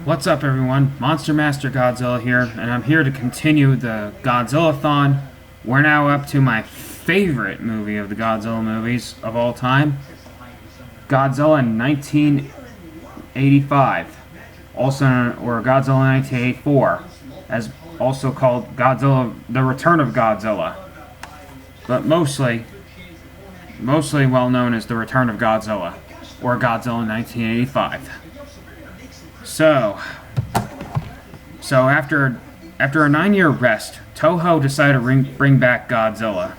What's up, everyone? Monster Master Godzilla here, and I'm here to continue the Godzilla-Thon. We're now up to my favorite movie of the Godzilla movies of all time, Godzilla in 1985, or Godzilla 1984, as also called Godzilla: The Return of Godzilla, but mostly well known as The Return of Godzilla, or Godzilla 1985. So after a 9-year rest, Toho decided to bring back Godzilla.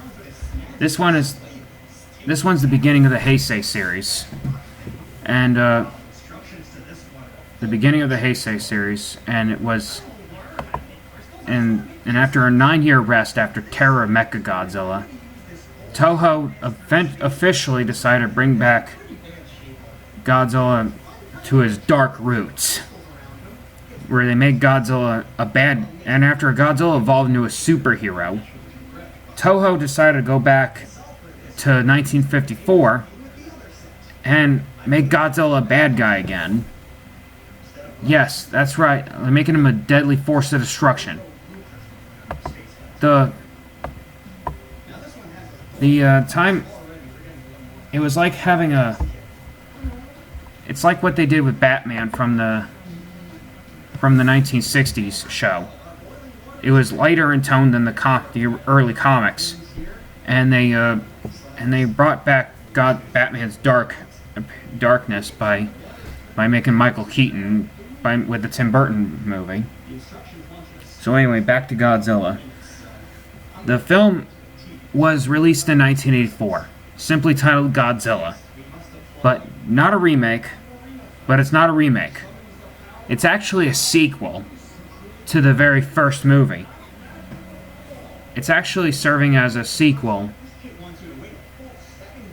This one's the beginning of the Heisei Series, and the beginning of the Heisei Series, and it was, and after a 9-year rest after Terror of Mechagodzilla, Toho officially decided to bring back Godzilla to his dark roots, where they made Godzilla and after Godzilla evolved into a superhero, Toho decided to go back to 1954 and make Godzilla a bad guy again. Yes, that's right, they're making him a deadly force of destruction. The time, it was like having it's like what they did with Batman from the 1960s show. It was lighter in tone than the early comics, and they brought back Batman's darkness by making Michael Keaton with the Tim Burton movie. So anyway, back to Godzilla. The film was released in 1984, simply titled Godzilla. But not a remake, but it's not a remake. It's actually a sequel to the very first movie. It's actually serving as a sequel.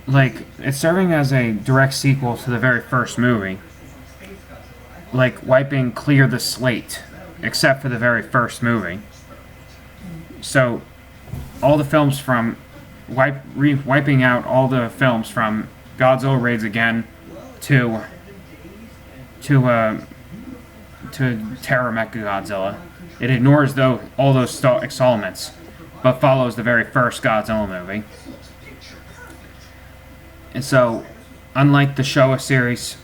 It's serving as a direct sequel to the very first movie. Like wiping clear the slate, except for the very first movie. So, all the films from wiping out all the films from Godzilla Raids Again to Terror Mechagodzilla. It ignores all those installments, but follows the very first Godzilla movie. And so, unlike the Showa series,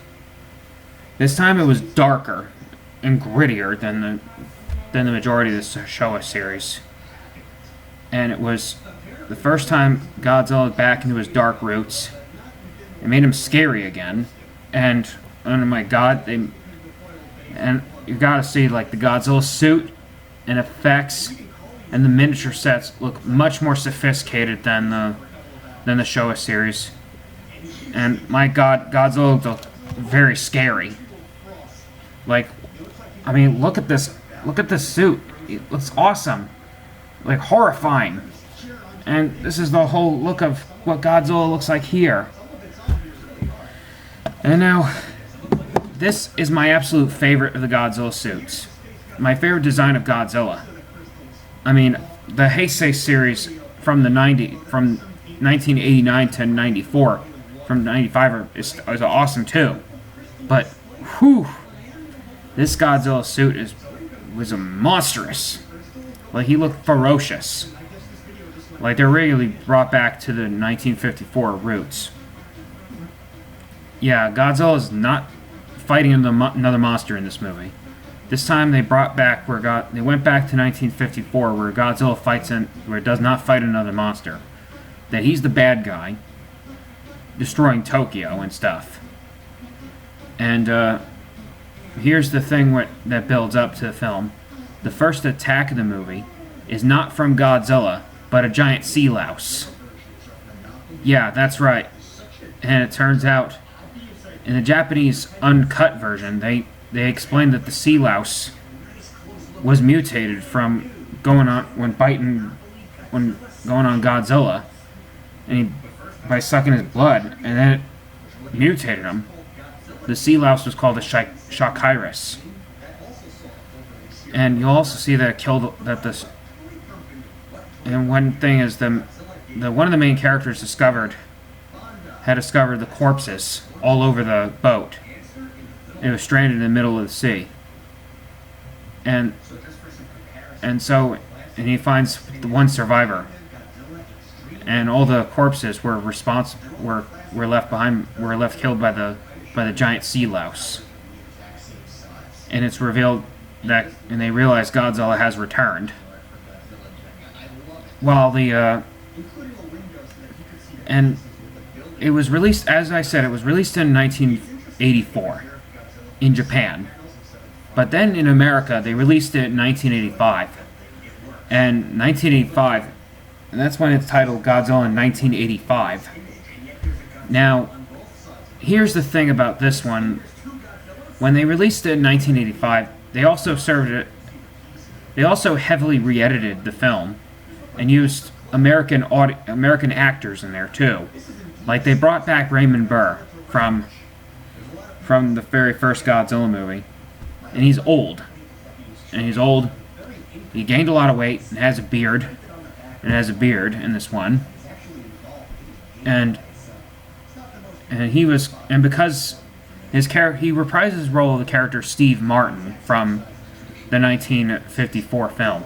this time it was darker and grittier than the majority of the Showa series. And it was the first time Godzilla was back into his dark roots. It made him scary again, and oh my god, and you gotta see the Godzilla suit and effects and the miniature sets look much more sophisticated than the Showa series. And my god, Godzilla looked very scary. Look at this suit. It looks awesome. Horrifying. And this is the whole look of what Godzilla looks like here. And now, this is my absolute favorite of the Godzilla suits. My favorite design of Godzilla. I mean, the Heisei series from 1989 to 94, from 95 is awesome too. But, whew, this Godzilla suit was monstrous. He looked ferocious. They're really brought back to the 1954 roots. Yeah, Godzilla is not fighting another monster in this movie. This time they went back to 1954, where Godzilla does not fight another monster. That he's the bad guy, destroying Tokyo and stuff. And here's the thing that builds up to the film. The first attack of the movie is not from Godzilla, but a giant sea louse. Yeah, that's right. And it turns out, in the Japanese uncut version, they explained that the sea louse was mutated from going on Godzilla, and by sucking his blood, and then it mutated him. The sea louse was called a Shakirus. And you'll also see that it killed And one thing is one of the main characters had discovered the corpses all over the boat. It was stranded in the middle of the sea. and and he finds the one survivor, and all the corpses were left killed by the giant sea louse. And it's revealed and they realize Godzilla has returned. And it was released, as I said, it was released in 1984 in Japan. But then in America, they released it in 1985. And that's when it's titled Godzilla in 1985. Now, here's the thing about this one. When they released it in 1985, they also heavily re-edited the film and used American actors in there too. Like, they brought back Raymond Burr from the very first Godzilla movie. And he's old. He gained a lot of weight and has a beard. In this one. And because he reprises his role of the character Steve Martin from the 1954 film.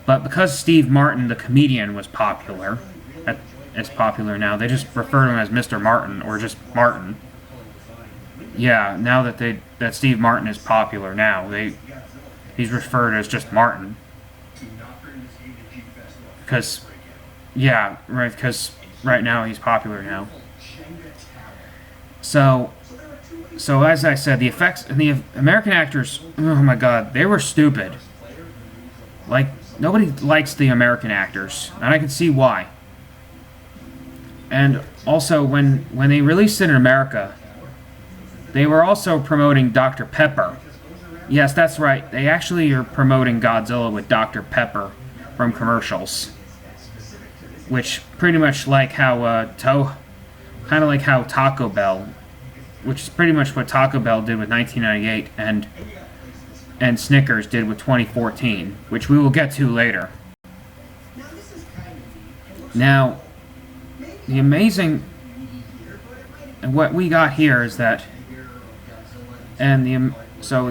But because Steve Martin, the comedian, was popular, as popular now, they just refer to him as Mr. Martin or just Martin. Yeah, now that Steve Martin is popular now, he's referred as just Martin. Because right now he's popular now. So as I said, the effects and the American actors, oh my god, they were stupid. Like, nobody likes the American actors, and I can see why. And also, when they released it in America, they were also promoting Dr. Pepper. Yes, that's right. They actually are promoting Godzilla with Dr. Pepper from commercials. Which pretty much like how Taco Bell, which is pretty much what Taco Bell did with 1998 and Snickers did with 2014, which we will get to later. Now, the amazing, and what we got here is that, so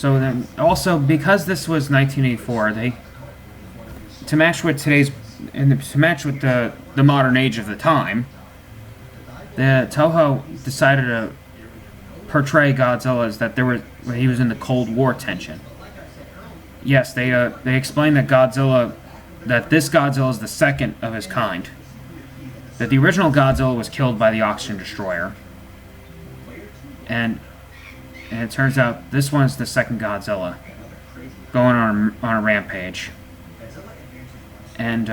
then also because this was 1984, to match with the modern age of the time, the Toho decided to portray Godzilla as that he was in the Cold War tension. Yes, they explained that this Godzilla is the second of his kind. That the original Godzilla was killed by the oxygen destroyer, and it turns out this one's the second Godzilla going on a rampage. And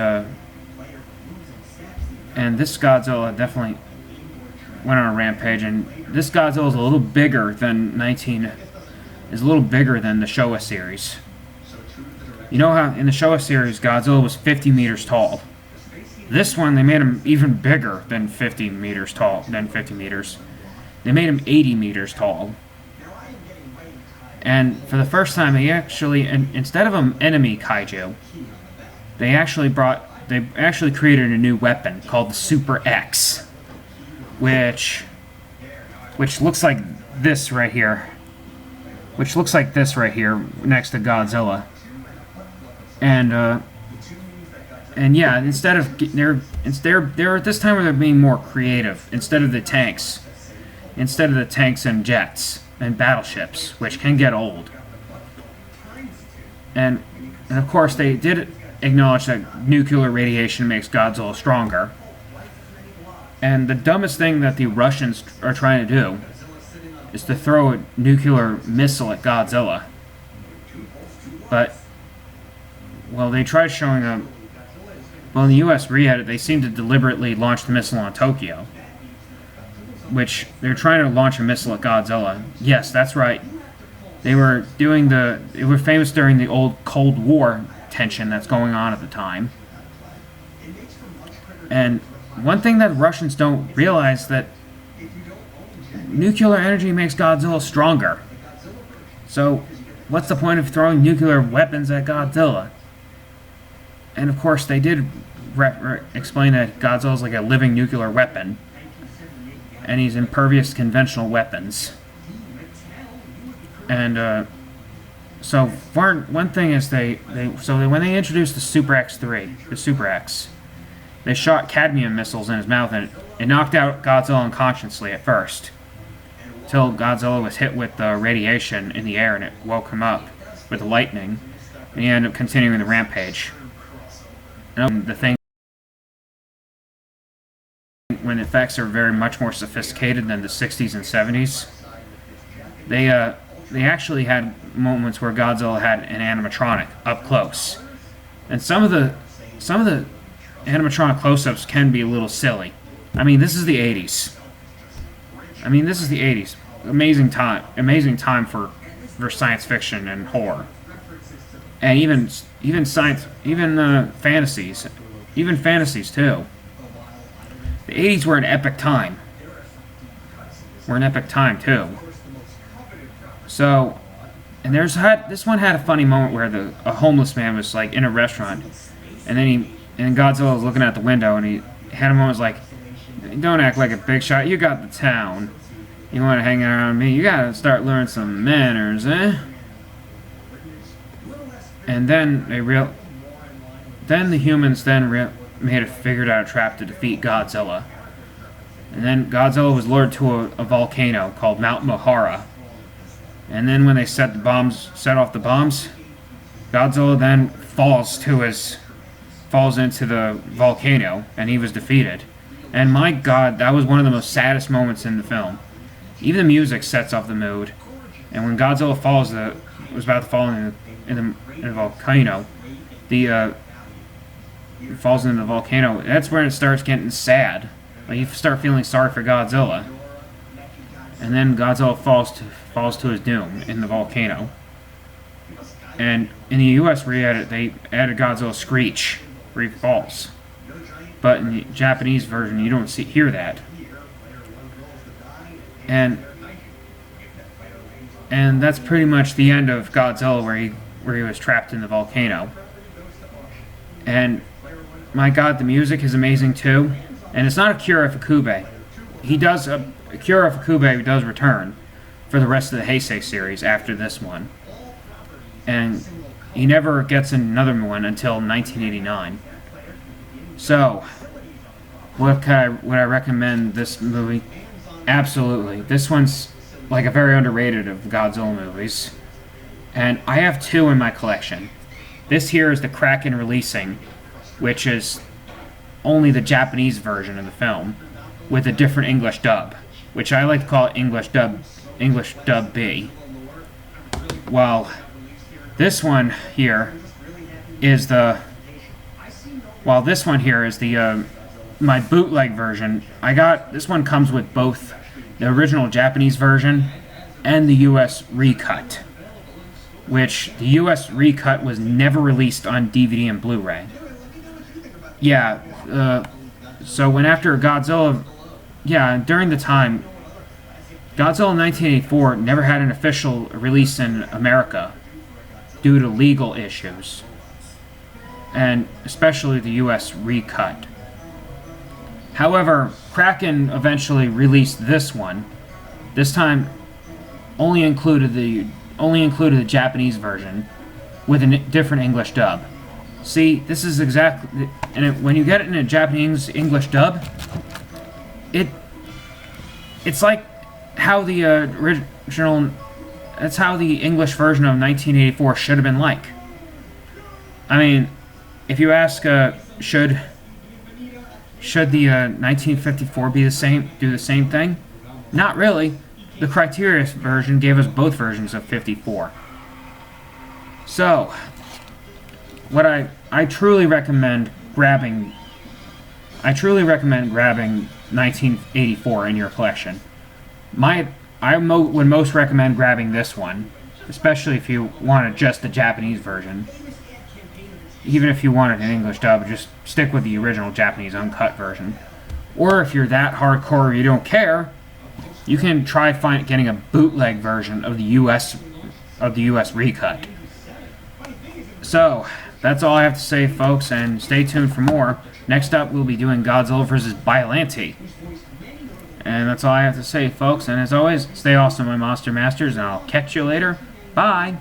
this Godzilla definitely went on a rampage, and this Godzilla is a little bigger than the Showa series. You know how in the Showa series Godzilla was 50 meters tall. This one they made him even bigger than 50 meters tall. They made him 80 meters tall. And for the first time, they actually, instead of an enemy kaiju, they actually created a new weapon called the Super X, which looks like this right here. Next to Godzilla. And yeah, instead of they're at this time where they're being more creative. Instead of the tanks and jets and battleships, which can get old. And of course they did acknowledge that nuclear radiation makes Godzilla stronger. And the dumbest thing that the Russians are trying to do is to throw a nuclear missile at Godzilla. But, well, they tried showing in the U.S. re-edit, they seemed to deliberately launch the missile on Tokyo. Which, they're trying to launch a missile at Godzilla. Yes, that's right. They were famous during the old Cold War tension that's going on at the time. And one thing that Russians don't realize that nuclear energy makes Godzilla stronger. So, what's the point of throwing nuclear weapons at Godzilla? And of course, they did explain that Godzilla's like a living nuclear weapon, and he's impervious to conventional weapons. And So one thing is when they introduced the Super X3, the Super X, they shot cadmium missiles in his mouth and it knocked out Godzilla unconsciously at first, till Godzilla was hit with the radiation in the air and it woke him up with the lightning, and he ended up continuing the rampage. And the thing, when effects are very much more sophisticated than the 60s and 70s, they actually had moments where Godzilla had an animatronic up close, and some of the animatronic close-ups can be a little silly. I mean, this is the 80s. Amazing time for science fiction and horror, and even fantasies too. The 80s were an epic time. Too. So, and this one had a funny moment where a homeless man was like in a restaurant, and then Godzilla was looking out the window, and he had a moment was like, "Don't act like a big shot. You got the town. You want to hang around me? You gotta start learning some manners, eh?" And then the humans figured out a trap to defeat Godzilla. And then Godzilla was lured to a volcano called Mount Mohara. And then when they set off the bombs, Godzilla then falls into the volcano, and he was defeated. And my God, that was one of the most saddest moments in the film. Even the music sets off the mood. And when Godzilla was about to fall in the volcano, falls into the volcano, that's when it starts getting sad. Like, you start feeling sorry for Godzilla. And then Godzilla falls to his doom in the volcano. And in the US re-edit, they added Godzilla's screech where he falls. But in the Japanese version, you don't hear that. And that's pretty much the end of Godzilla, where he was trapped in the volcano. And my God, the music is amazing too. And it's not Akira Ifukube. Akira Ifukube does return for the rest of the Heisei series after this one, and he never gets another one until 1989. So, would I recommend this movie? Absolutely. This one's like a very underrated of Godzilla movies, and I have two in my collection. This here is the Kraken Releasing, which is only the Japanese version of the film with a different English dub, which I like to call it English dub B. While this one here is my bootleg version. This one comes with both the original Japanese version and the US recut, which the US recut was never released on DVD and Blu-ray. Yeah, so after Godzilla, during the time, Godzilla in 1984 never had an official release in America due to legal issues, and especially the US recut. However, Kraken eventually released this one. This time, only included the Japanese version with a different English dub. See, this is exactly, and when you get it in a Japanese English dub, it's like how the original. That's how the English version of 1984 should have been like. I mean, if you ask, should the 1954 do the same thing? Not really. The Criterion version gave us both versions of 54. So, what I truly recommend grabbing 1984 in your collection. I would most recommend grabbing this one, especially if you wanted just the Japanese version. Even if you wanted an English dub, just stick with the original Japanese uncut version. Or if you're that hardcore you don't care, you can try getting a bootleg version of the US recut. So, that's all I have to say, folks, and stay tuned for more. Next up, we'll be doing Godzilla vs. Biollante. And that's all I have to say, folks, and as always, stay awesome, my Monster Masters, and I'll catch you later. Bye!